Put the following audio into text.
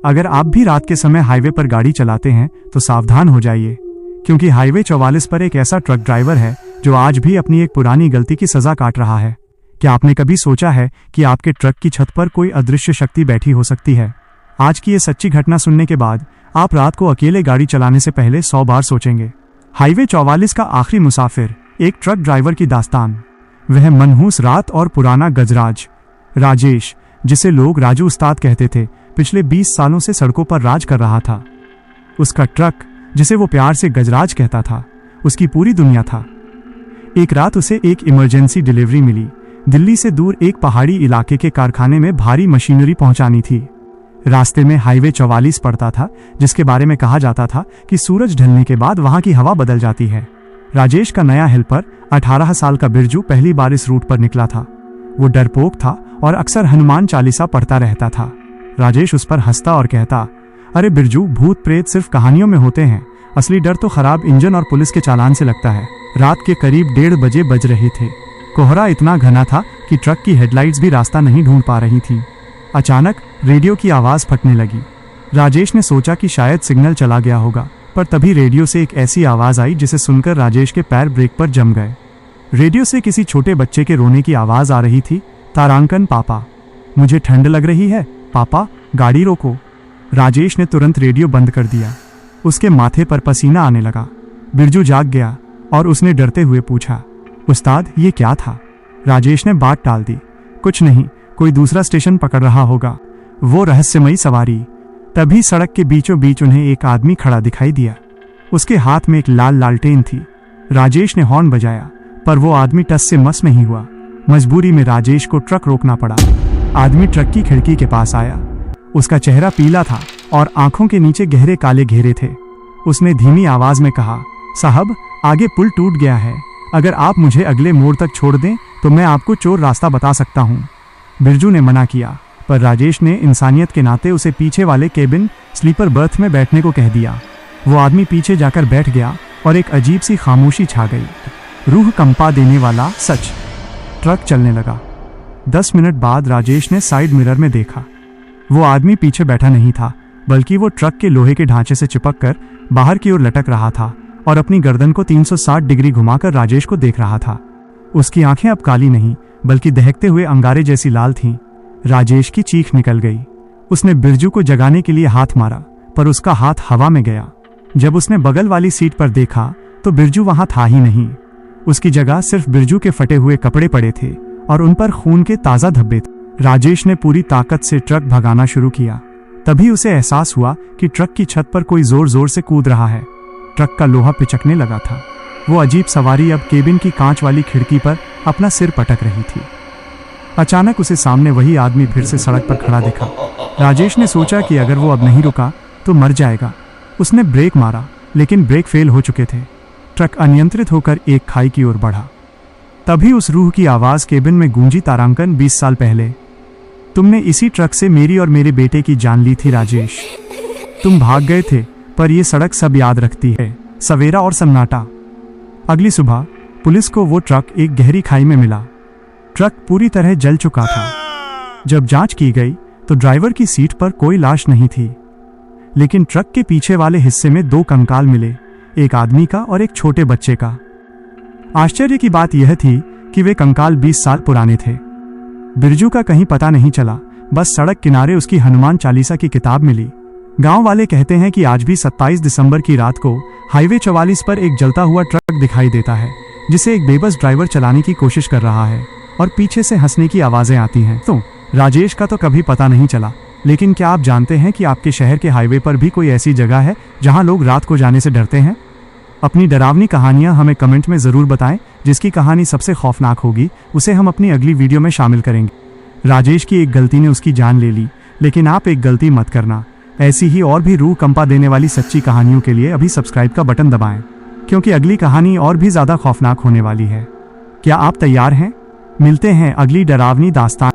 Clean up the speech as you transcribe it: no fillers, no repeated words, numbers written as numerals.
अगर आप भी रात के समय हाईवे पर गाड़ी चलाते हैं तो सावधान हो जाइए, क्योंकि हाईवे 44 पर एक ऐसा ट्रक ड्राइवर है जो आज भी अपनी एक पुरानी गलती की सजा काट रहा है। क्या आपने कभी सोचा है कि आपके ट्रक की छत पर कोई अदृश्य शक्ति बैठी हो सकती है? आज की ये सच्ची घटना सुनने के बाद आप रात को अकेले गाड़ी चलाने से पहले 100 बार सोचेंगे। हाईवे 44 का आखिरी मुसाफिर, एक ट्रक ड्राइवर की दास्तान। वह मनहूस रात और पुराना गजराज राजेश, जिसे लोग राजू उस्ताद कहते थे, पिछले 20 सालों से सड़कों पर राज कर रहा था। उसका ट्रक, जिसे वो प्यार से गजराज कहता था, उसकी पूरी दुनिया था। एक रात उसे एक इमरजेंसी डिलीवरी मिली। दिल्ली से दूर एक पहाड़ी इलाके के कारखाने में भारी मशीनरी पहुंचानी थी। रास्ते में हाईवे 44 पड़ता था, जिसके बारे में कहा जाता था कि सूरज ढलने के बाद वहां की हवा बदल जाती है। राजेश का नया हेल्पर, 18 साल का बिरजू, पहली बार इस रूट पर निकला था। वो डरपोक था और अक्सर हनुमान चालीसा पढ़ता रहता था। राजेश उस पर हंसता और कहता, अरे बिरजू, भूत प्रेत सिर्फ कहानियों में होते हैं, असली डर तो खराब इंजन और पुलिस के चालान से लगता है। रात के करीब 1:30 बजे बज रहे थे। कोहरा इतना घना था कि ट्रक की हेडलाइट्स भी रास्ता नहीं ढूंढ पा रही थी। अचानक रेडियो की आवाज फटने लगी। राजेश ने सोचा कि शायद सिग्नल चला गया होगा, पर तभी रेडियो से एक ऐसी आवाज आई जिसे सुनकर राजेश के पैर ब्रेक पर जम गए। रेडियो से किसी छोटे बच्चे के रोने की आवाज आ रही थी। तारांकन, पापा, मुझे ठंड लग रही है, पापा, गाड़ी रोको। राजेश ने तुरंत रेडियो बंद कर दिया। उसके माथे पर पसीना आने लगा। बिरजू जाग गया और उसने डरते हुए पूछा, उस्ताद, ये क्या था? राजेश ने बात टाल दी, कुछ नहीं, कोई दूसरा स्टेशन पकड़ रहा होगा, वो रहस्यमयी सवारी। तभी सड़क के बीचों बीच उन्हें एक आदमी खड़ा दिखाई दिया। उसके हाथ में एक लाल लालटेन थी। राजेश ने हॉर्न बजाया, पर वो आदमी टस से मस नहीं हुआ। मजबूरी में राजेश को ट्रक रोकना पड़ा। आदमी ट्रक की खिड़की के पास आया। उसका चेहरा पीला था और आंखों के नीचे गहरे काले घेरे थे। उसने धीमी आवाज में कहा, साहब, आगे पुल टूट गया है, अगर आप मुझे अगले मोड़ तक छोड़ दें तो मैं आपको चोर रास्ता बता सकता हूँ। बिरजू ने मना किया, पर राजेश ने इंसानियत के नाते उसे पीछे वाले केबिन स्लीपर बर्थ में बैठने को कह दिया। वो आदमी पीछे जाकर बैठ गया और एक अजीब सी खामोशी छा गई। रूह कंपा देने वाला सच। ट्रक चलने लगा। 10 मिनट बाद राजेश ने साइड मिरर में देखा। वो आदमी पीछे बैठा नहीं था, बल्कि वो ट्रक के लोहे के ढांचे से चिपक कर बाहर की ओर लटक रहा था और अपनी गर्दन को 360 डिग्री घुमाकर राजेश को देख रहा था। उसकी आंखें अब काली नहीं, बल्कि दहकते हुए अंगारे जैसी लाल थीं। राजेश की चीख निकल गई। उसने बिरजू को जगाने के लिए हाथ मारा, पर उसका हाथ हवा में गया। जब उसने बगल वाली सीट पर देखा तो बिरजू वहां था ही नहीं। उसकी जगह सिर्फ बिरजू के फटे हुए कपड़े पड़े थे और उन पर खून के ताजा धब्बे थे। राजेश ने पूरी ताकत से ट्रक भगाना शुरू किया। तभी उसे एहसास हुआ कि ट्रक की छत पर कोई जोर जोर से कूद रहा है। ट्रक का लोहा पिचकने लगा था। वो अजीब सवारी अब केबिन की कांच वाली खिड़की पर अपना सिर पटक रही थी। अचानक उसे सामने वही आदमी फिर से सड़क पर खड़ा दिखा। राजेश ने सोचा कि अगर वो अब नहीं रुका तो मर जाएगा। उसने ब्रेक मारा, लेकिन ब्रेक फेल हो चुके थे। ट्रक अनियंत्रित होकर एक खाई की ओर बढ़ा। तभी उस रूह की आवाज केबिन में गूंजी, तारांकन, 20 साल पहले तुमने इसी ट्रक से मेरी और मेरे बेटे की जान ली थी राजेश। तुम भाग गए थे, पर यह सड़क सब याद रखती है। सवेरा और सन्नाटा। अगली सुबह पुलिस को वो ट्रक एक गहरी खाई में मिला। ट्रक पूरी तरह जल चुका था। जब जांच की गई तो ड्राइवर की सीट पर कोई लाश नहीं थी, लेकिन ट्रक के पीछे वाले हिस्से में 2 कंकाल मिले, एक आदमी का और एक छोटे बच्चे का। आश्चर्य की बात यह थी कि वे कंकाल 20 साल पुराने थे। बिरजू का कहीं पता नहीं चला, बस सड़क किनारे उसकी हनुमान चालीसा की किताब मिली। गांव वाले कहते हैं कि आज भी 27 दिसंबर की रात को हाईवे 44 पर एक जलता हुआ ट्रक दिखाई देता है, जिसे एक बेबस ड्राइवर चलाने की कोशिश कर रहा है और पीछे से हंसने की आवाजें आती हैं। तो राजेश का तो कभी पता नहीं चला, लेकिन क्या आप जानते हैं कि आपके शहर के हाईवे पर भी कोई ऐसी जगह है जहां लोग रात को जाने से डरते हैं? अपनी डरावनी कहानियां हमें कमेंट में ज़रूर बताएं। जिसकी कहानी सबसे खौफनाक होगी उसे हम अपनी अगली वीडियो में शामिल करेंगे। राजेश की एक गलती ने उसकी जान ले ली, लेकिन आप एक गलती मत करना। ऐसी ही और भी रूह कंपा देने वाली सच्ची कहानियों के लिए अभी सब्सक्राइब का बटन दबाएं, क्योंकि अगली कहानी और भी ज़्यादा खौफनाक होने वाली है। क्या आप तैयार हैं? मिलते हैं अगली डरावनी दास्तान।